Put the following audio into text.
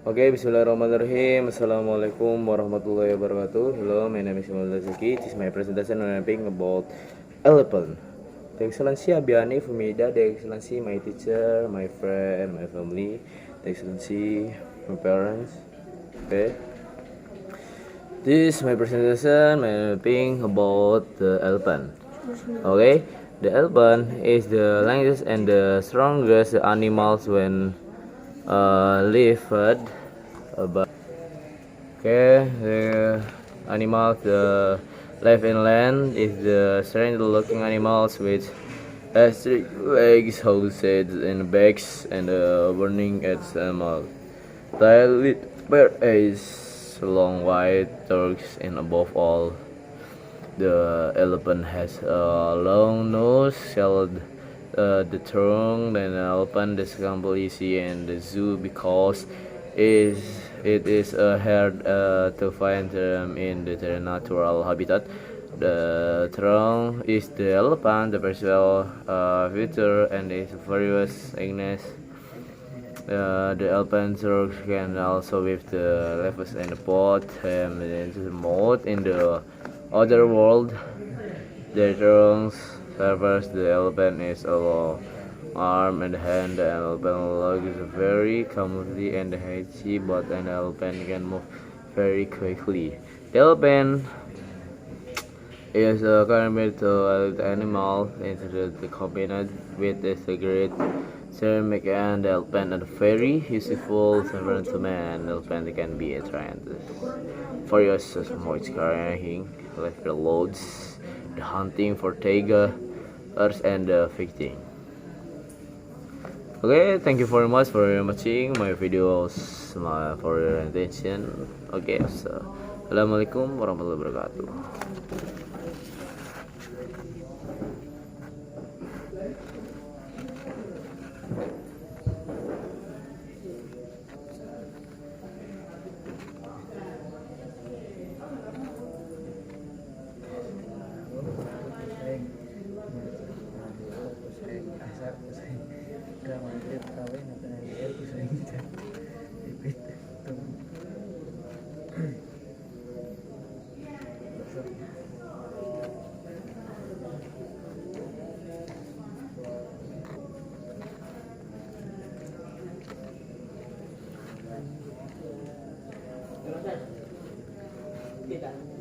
Okay, bismillahirrahmanirrahim. Assalamualaikum warahmatullahi wabarakatuh. Hello, my name is Imam Zaki. This is my presentation on being about elephant. The Excellency Abiani Fumida, the Excellency my teacher, my friend, my family, the Excellency my parents. Okay. This is my presentation, my being about the elephant. Okay, the elephant is the largest and the strongest animals when lived. Okay, the animals live in land is the strange looking animals with strict legs, houses, and backs, and burning at the mouth. Tail with bare eyes, long white turks, and above all, the elephant has a long nose, shelled the trunk, and the elephant is completely in the zoo because it is hard to find them in their natural habitat. The trunk is the elephant, the visual feature, and its various thickness. The elephant trunk can also with the levels and the pot into the mouth in the other world. The trunk serves the elephant is a long arm and hand. The elephant looks very calmly and healthy, but an elephant can move very quickly. The elephant is a carnivorous animal, instead the combined with the great ceramic and the elephant are very useful servant to man. The elephant can be a trained for your smart carrying, lighter loads, the hunting for tigers and the fishing. Okay, thank you very much for watching my videos, for your attention. Okay, so assalamualaikum warahmatullahi wabarakatuh. Tidak.